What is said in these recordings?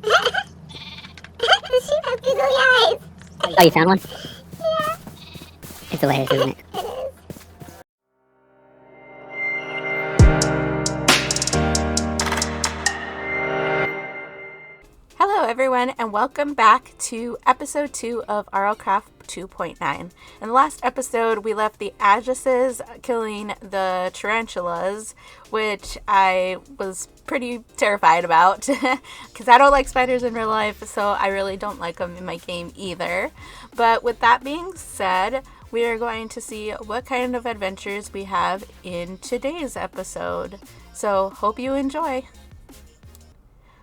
The sheep has googly eyes. Oh, you found one? Yeah. It's hilarious, isn't it? It is. Hello everyone and welcome back to episode 2 of RL Craft 2.9. In the last episode we left the Agises killing the tarantulas, which I was pretty terrified about because I don't like spiders in real life, so I really don't like them in my game either. But with that being said, we are going to see what kind of adventures we have in today's episode. So hope you enjoy.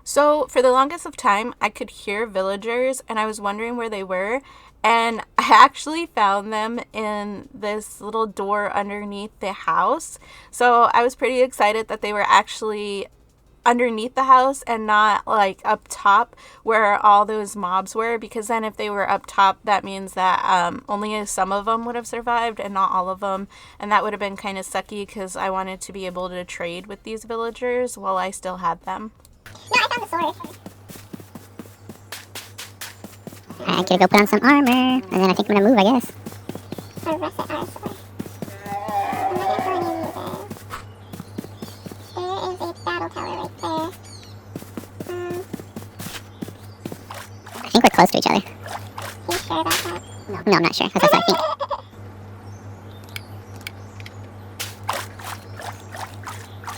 So for the longest of time, I could hear villagers and I was wondering where they were. And I actually found them in this little door underneath the house. So I was pretty excited that they were actually underneath the house and not like up top where all those mobs were. Because then if they were up top, that means that only some of them would have survived and not all of them. And that would have been kind of sucky because I wanted to be able to trade with these villagers while I still had them. No, I found the sword. I gotta go put on some armor, and then I think I'm gonna move, I guess. Or russet our sword. I'm not going to use it. There is a battle tower right there. I think we're close to each other. Are you sure about that? No, I'm not sure. That's what I think.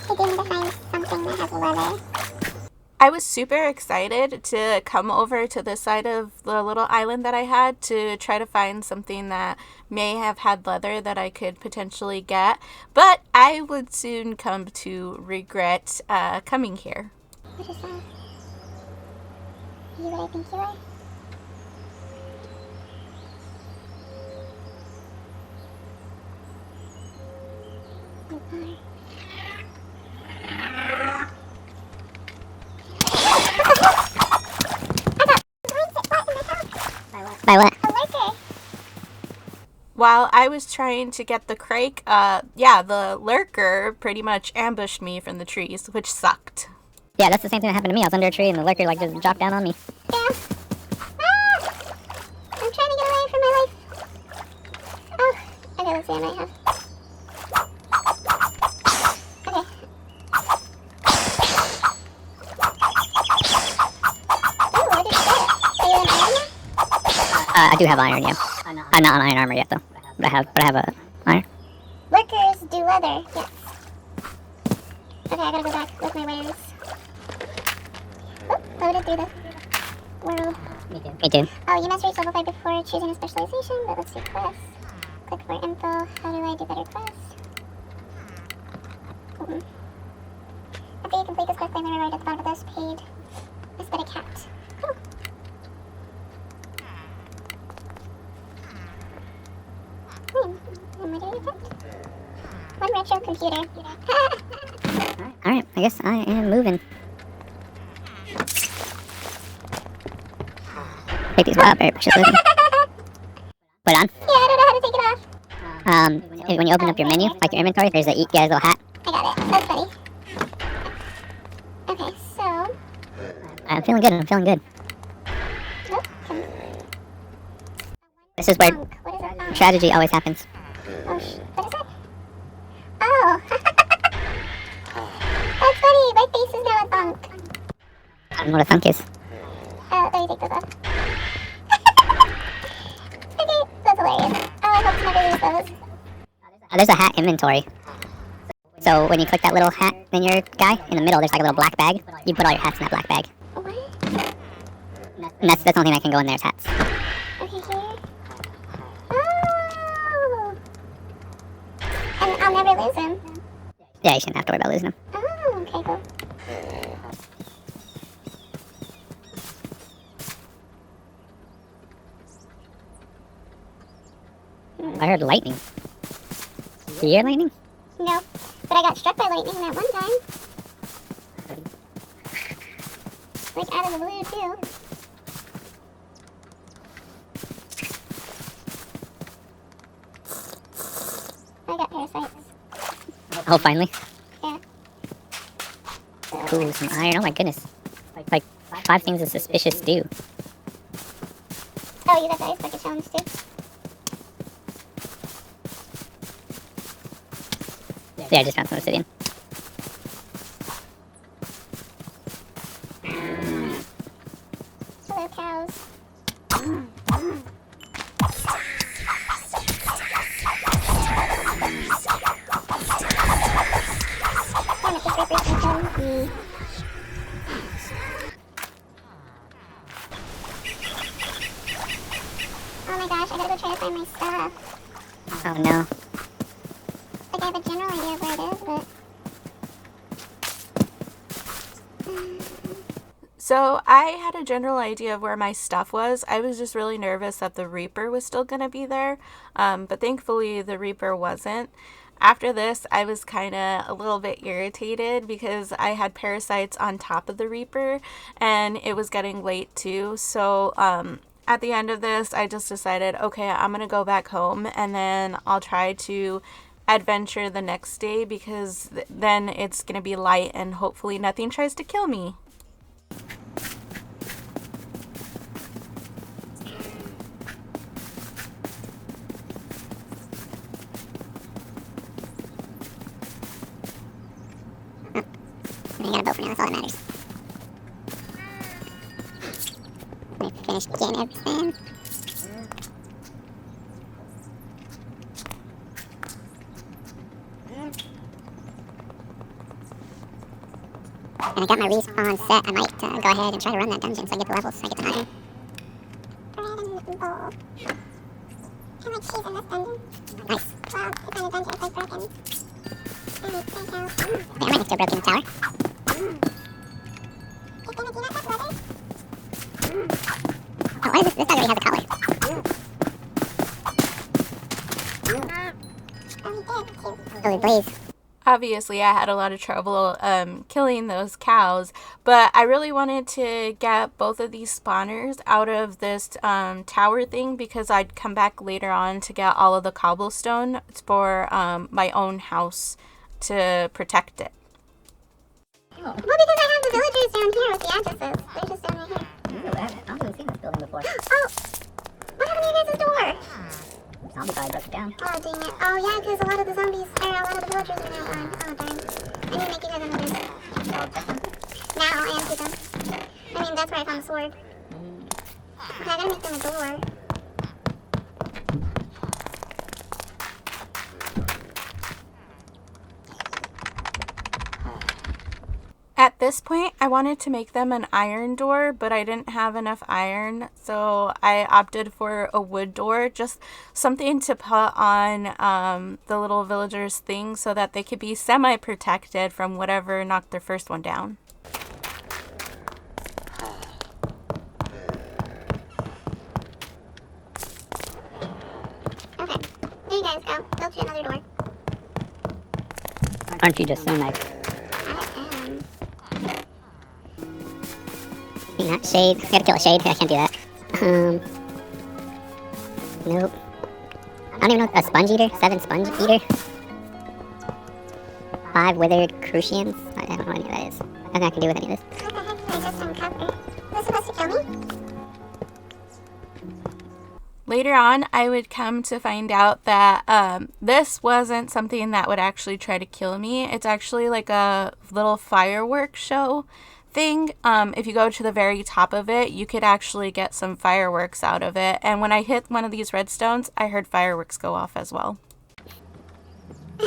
He did me to find something that has leather. I was super excited to come over to this side of the little island that I had to try to find something that may have had leather that I could potentially get, but I would soon come to regret coming here. What is that? Are you what I think you are? You are. By what? A lurker. While I was trying to get the crake, the lurker pretty much ambushed me from the trees, which sucked. Yeah, that's the same thing that happened to me. I was under a tree, and the lurker, like, just dropped down on me. Yeah. Ah! I'm trying to get away from my life. Oh, okay, let's see, I might have. Okay. Oh, what did you get? Are you in iron now? I do have iron, yeah. I'm not on iron armor yet, though. But I have a iron. Lurkers do leather, yes. Okay, I gotta go back with my wares. Oh, loaded through the world. Me too. Oh, you must reach level 5 before choosing a specialization, but let's do quests. Click for info. How do I do better quests? After you complete this quest, claim the reward at the bottom of this paid. Aesthetic hat. Oh. Am I doing it? One retro computer. Alright, I guess I am moving. Take these very precious looking. Put on. Yeah, I don't know how to take it off. When you open up your menu, like your inventory, there's a little hat. I got it. That's funny. Okay, so. I'm feeling good. Nope. This is where What is it? tragedy always happens. Oh, what is it? Oh. That's funny. My face is now a thunk. I don't know what a thunk is. Let me take those off. Okay, that's hilarious. Oh, I hope to never lose those. There's a hat inventory. So when you click that little hat in your guy, in the middle there's like a little black bag. You put all your hats in that black bag. What? And that's the only thing that can go in there is hats. Okay, here. Oh! And I'll never lose them. Yeah, you shouldn't have to worry about losing them. Oh, okay, cool. I heard lightning. Did you hear lightning? No, but I got struck by lightning that one time. Like out of the blue, too. I got parasites. Oh, finally. Yeah. Ooh, some iron. Oh my goodness. Like 5 things a suspicious do. Oh, you got the ice bucket challenge too? Yeah, I just found some obsidian. Hello, cows. Damn it, this reaper's gonna kill me. Oh my gosh, I gotta go try to find my stuff. Oh no. Like, I have a general idea of where it is, but... So I had a general idea of where my stuff was. I was just really nervous that the Reaper was still going to be there, but thankfully the Reaper wasn't. After this, I was kind of a little bit irritated because I had parasites on top of the Reaper, and it was getting late too. So at the end of this, I just decided, okay, I'm going to go back home, and then I'll try to adventure the next day because then it's going to be light and hopefully nothing tries to kill me. I got a bow for now, that's all that matters. Let me finish getting everything. And I got my respawn set. I might go ahead and try to run that dungeon so I get the levels, so I get the iron. Bread and bowl. I like cheese in this dungeon. Nice. Well, it's not a dungeon, it's like broken. Alright, there you go. Okay, I'm right next to a broken tower. Is there a peanut butter leather? Oh, what is this? This dog already has a collar. Oh, he did. Cute. Holy blaze. Obviously, I had a lot of trouble killing those cows, but I really wanted to get both of these spawners out of this tower thing because I'd come back later on to get all of the cobblestone for my own house to protect it. Well, because I have the villagers down here with the addresses. They're just down right here. I haven't seen this building before. Oh! What happened to your guys' door? Zombie probably broke it down. Oh, dang it. Oh, yeah, because a lot of the zombies, or a lot of the villagers are now on. Oh, darn. I need to make you guys another. Now I empty them. I mean, that's where I found the sword. Okay, I gotta make them a door. At this point, I wanted to make them an iron door, but I didn't have enough iron, so I opted for a wood door, just something to put on the little villagers' thing so that they could be semi-protected from whatever knocked their first one down. Okay, there you guys go. Built you another door. Aren't you just so nice? I am. Not shade. I gotta kill a shade. I can't do that. Nope. I don't even know. A sponge eater? 7 sponge eater? 5 withered crucians? I don't know what any of that is. Nothing I can do with any of this. What the heck did I just uncover? Was it supposed to kill me? Later on, I would come to find out that this wasn't something that would actually try to kill me. It's actually like a little fireworks show thing. If you go to the very top of it, you could actually get some fireworks out of it. And when I hit one of these redstones, I heard fireworks go off as well. The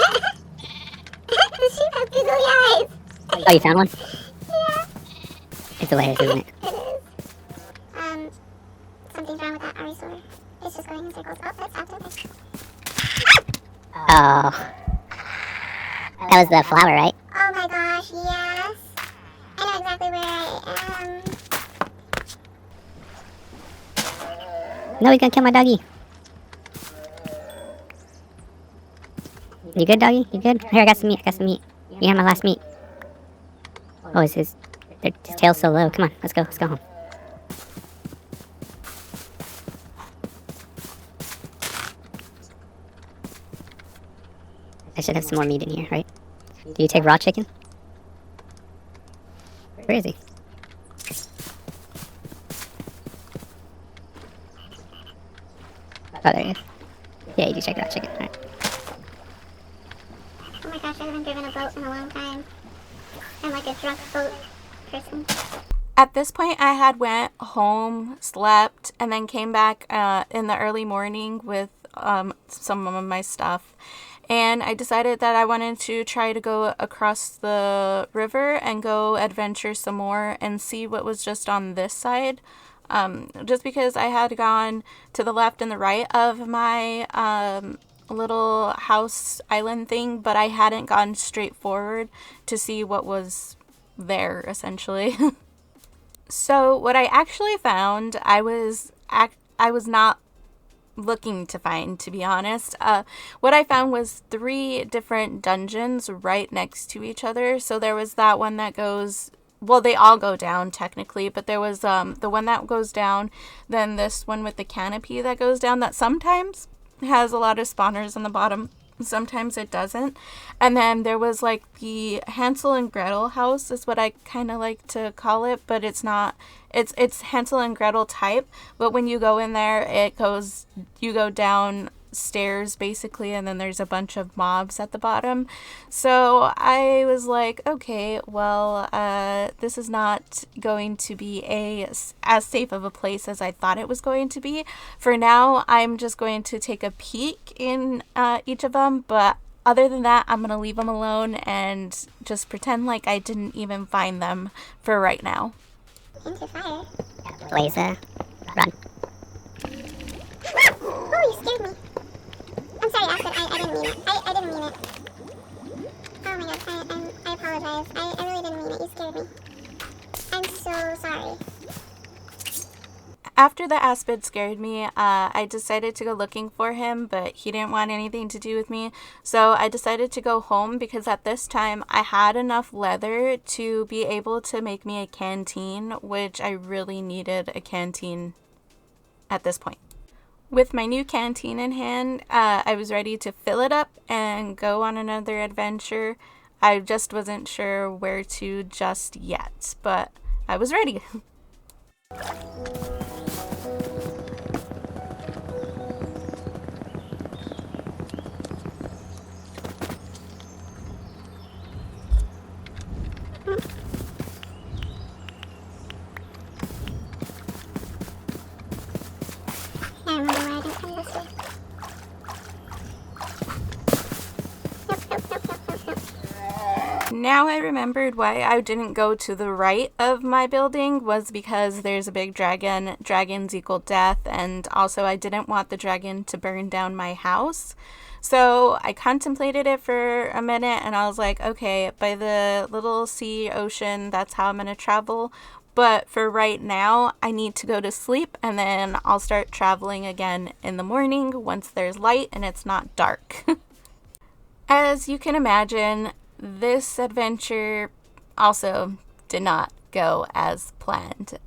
sheep has googly eyes. Oh, you found one? Yeah, It's hilarious, isn't it? it is. Something's wrong with that RE sword. It's just going in circles. Oh, that's after this. Oh. That was the flower, right? Oh my gosh, yes. I know exactly where I am. No, he's gonna kill my doggy. You good, doggy? You good? Here, I got some meat. You have my last meat. Oh, his tail's so low. Come on, let's go home. I should have some more meat in here, right? Do you take raw chicken? Where is he? Oh, there he is. Yeah, you do check it out. Check it. All right. Oh my gosh, I haven't driven a boat in a long time. I'm like a drunk boat person. At this point, I had went home, slept, and then came back in the early morning with some of my stuff. And I decided that I wanted to try to go across the river and go adventure some more and see what was just on this side. Just because I had gone to the left and the right of my little house island thing, but I hadn't gone straight forward to see what was there, essentially. So what I actually found, I was not looking to find, to be honest. What I found was 3 different dungeons right next to each other. So there was that one that goes, well, they all go down technically, but there was the one that goes down, then this one with the canopy that goes down that sometimes has a lot of spawners on the bottom. Sometimes it doesn't. And then there was like the Hansel and Gretel house is what I kind of like to call it, but it's not. It's Hansel and Gretel type, but when you go in there, you go down stairs basically, and then there's a bunch of mobs at the bottom. So I was like, okay, well, this is not going to be as safe of a place as I thought it was going to be. For now, I'm just going to take a peek in each of them, but other than that, I'm going to leave them alone and just pretend like I didn't even find them for right now. Into fire. Blaze, run. Oh, you scared me. I'm sorry, Acid. I didn't mean it. I didn't mean it. Oh my god, I apologize. I really didn't mean it. You scared me. I'm so sorry. After the aspid scared me, I decided to go looking for him, but he didn't want anything to do with me. So I decided to go home because at this time I had enough leather to be able to make me a canteen, which I really needed a canteen at this point. With my new canteen in hand, I was ready to fill it up and go on another adventure. I just wasn't sure where to just yet, but I was ready. I remember why I didn't come this way. Nope. Now I remembered why I didn't go to the right of my building was because there's a big dragon. Dragons equal death, and also I didn't want the dragon to burn down my house. So I contemplated it for a minute and I was like, okay, by the little sea ocean, that's how I'm going to travel. But for right now, I need to go to sleep and then I'll start traveling again in the morning once there's light and it's not dark. As you can imagine, this adventure also did not go as planned.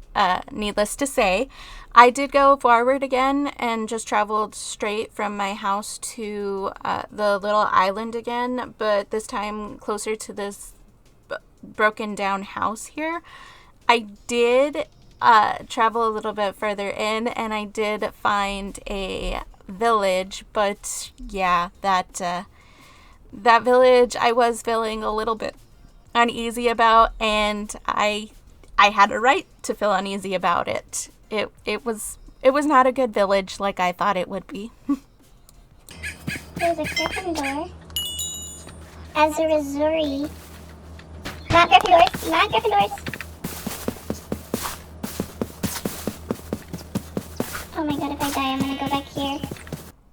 Needless to say, I did go forward again and just traveled straight from my house to the little island again, but this time closer to this broken down house here. I did travel a little bit further in and I did find a village, but yeah, that village I was feeling a little bit uneasy about, and I had a right to feel uneasy about it. It was not a good village like I thought it would be. There's a Gryffindor. As a Missouri. Not Gryffindors. Not Gryffindors. Oh my god, if I die, I'm gonna go back here.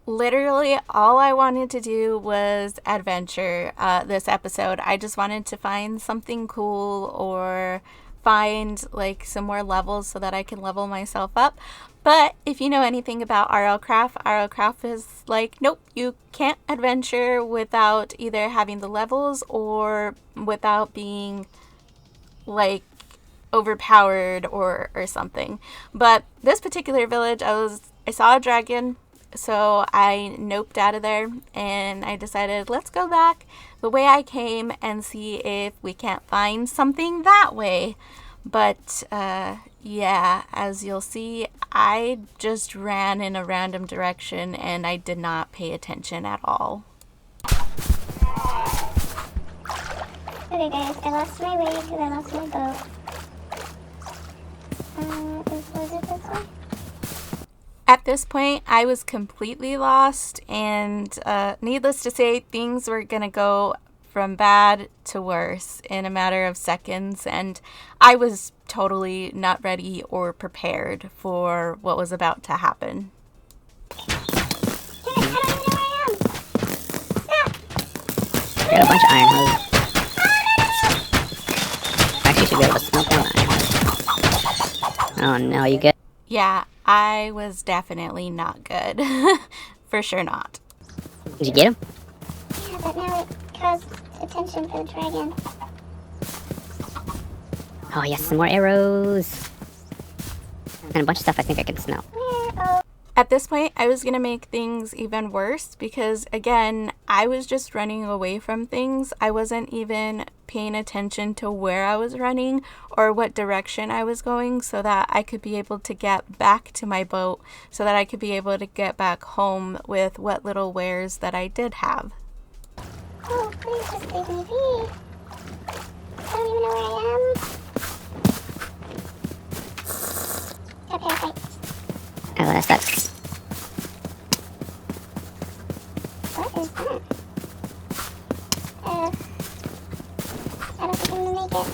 Literally, all I wanted to do was adventure this episode. I just wanted to find something cool or find like some more levels so that I can level myself up. But if you know anything about RL Craft is like, nope, you can't adventure without either having the levels or without being like overpowered or something. But this particular village, I saw a dragon, so I noped out of there and I decided let's go back the way I came and see if we can't find something that way. But yeah, as you'll see, I just ran in a random direction and I did not pay attention at all. Okay guys, I lost my way because I lost my boat. Was it this way? At this point, I was completely lost, and needless to say, things were gonna go from bad to worse in a matter of seconds, and I was totally not ready or prepared for what was about to happen. I don't even know where I am. Ah! Got a bunch of iron hose. Actually, should be able to smelt down the iron hose. Oh no, you good? Yeah, I was definitely not good. For sure not. Did you get him? Yeah, but now it caused attention for the dragon. Oh yes, some more arrows. And a bunch of stuff I think I can smelt. Where? Oh. At this point, I was going to make things even worse because, again, I was just running away from things. I wasn't even paying attention to where I was running or what direction I was going so that I could be able to get back to my boat, so that I could be able to get back home with what little wares that I did have. Oh, please just leave me be. I don't even know where I am. Got parasite. Oh, that sucks. What is that? I don't think I'm gonna make it.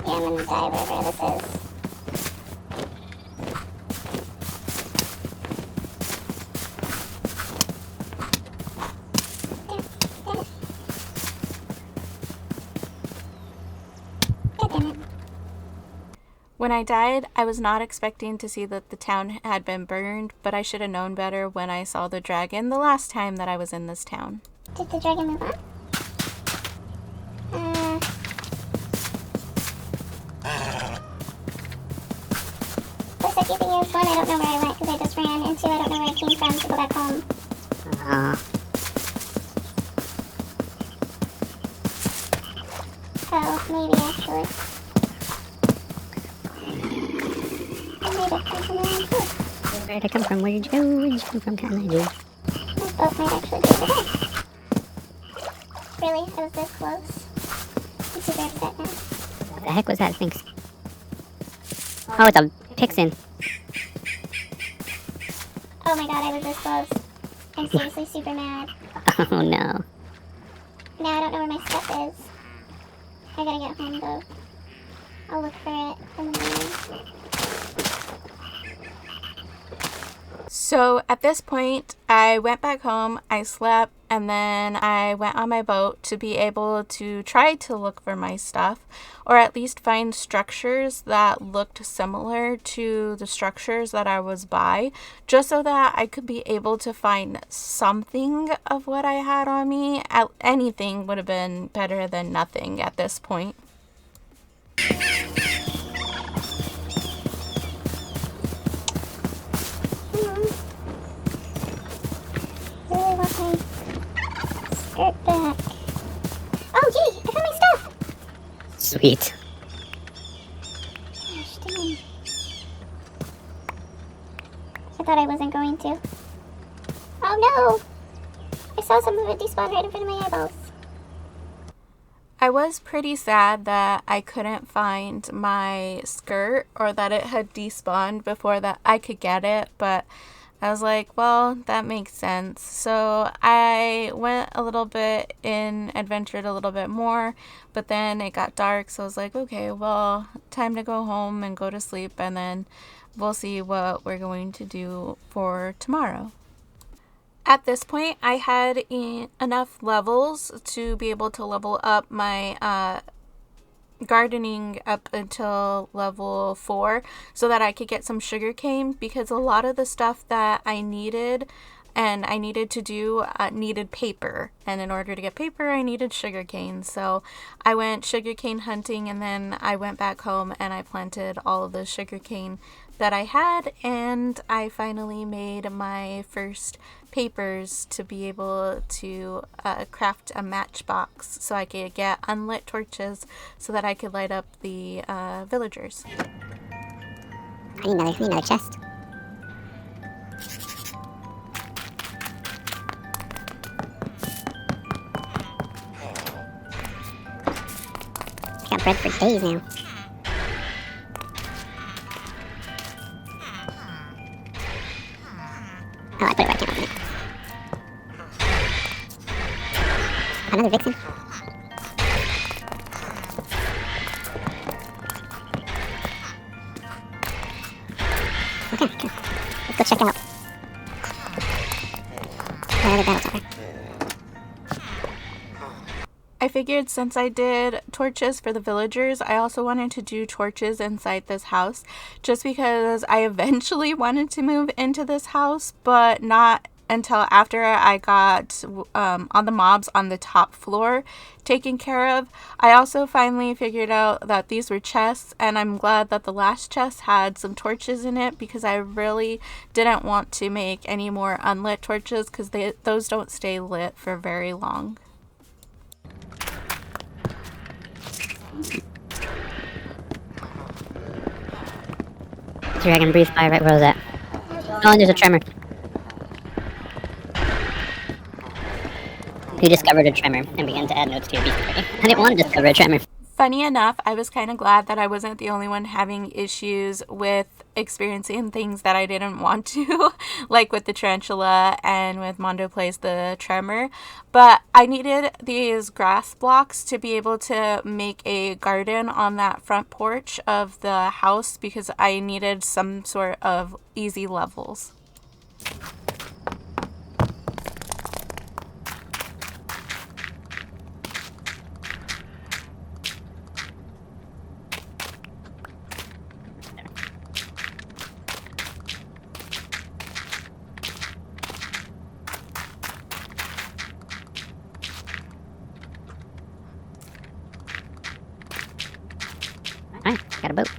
Yeah, I'm gonna die wherever this is. God damn it. When I died, I was not expecting to see that the town had been burned, but I should have known better when I saw the dragon the last time that I was in this town. Did the dragon move on? Looks like either you, one, I don't know where I went because I just ran, and two, I don't know where I came from to go back home. Oh, maybe actually. I made it come from around too. Where'd I come from? Where'd you go? Where'd you come from, Cotton Eye Joe? My boat might actually be over there. Really? I was this close? I'm super upset now. What the heck was that? Thanks. Oh, it's a Pixin. Oh my god, I was this close. I'm seriously super mad. Oh no. Now I don't know where my stuff is. I gotta get home though. I'll look for it in the morning. So at this point, I went back home, I slept, and then I went on my boat to be able to try to look for my stuff, or at least find structures that looked similar to the structures that I was by, just so that I could be able to find something of what I had on me. Anything would have been better than nothing at this point. Really want my skirt back. Oh gee, I found my stuff! Sweet. Gosh dang. I thought I wasn't going to. Oh no! I saw some of it despawn right in front of my eyeballs. I was pretty sad that I couldn't find my skirt, or that it had despawned before that I could get it, but I was like, well, that makes sense. So I went a little bit in, adventured a little bit more, but then it got dark, so I was like, okay, well, time to go home and go to sleep, and then we'll see what we're going to do for tomorrow. At this point, I had enough levels to be able to level up my gardening up until level 4 so that I could get some sugarcane, because a lot of the stuff that I needed and I needed to do needed paper, and in order to get paper I needed sugarcane. So I went sugarcane hunting, and then I went back home and I planted all of the sugarcane that I had, and I finally made my first papers to be able to craft a matchbox so I could get unlit torches so that I could light up the villagers. I need another chest. I got bread for days now. Oh, I put it right down. Another vixen. Okay. Let's go check out another battle tower. I figured since I did torches for the villagers, I also wanted to do torches inside this house, just because I eventually wanted to move into this house, but not until after I got all the mobs on the top floor taken care of. I also finally figured out that these were chests, and I'm glad that the last chest had some torches in it, because I really didn't want to make any more unlit torches, because those don't stay lit for very long. Dragon breathe fire right where I was at. Oh, and there's a tremor. You discovered a tremor and began to add notes to your beast party. I didn't want to discover a tremor. Funny enough, I was kind of glad that I wasn't the only one having issues with experiencing things that I didn't want to, like with the tarantula and with Mondo Plays the tremor. But I needed these grass blocks to be able to make a garden on that front porch of the house, because I needed some sort of easy levels. Alright, got a boat.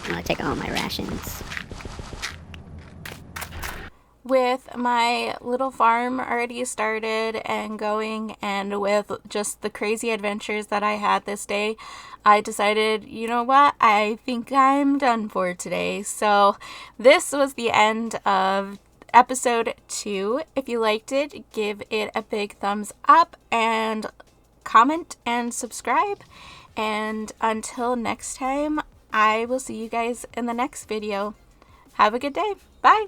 I'm gonna take all my rations. With my little farm already started and going, and with just the crazy adventures that I had this day, I decided, you know what, I think I'm done for today. So this was the end of episode 2. If you liked it, give it a big thumbs up and comment and subscribe. And until next time, I will see you guys in the next video. Have a good day. Bye.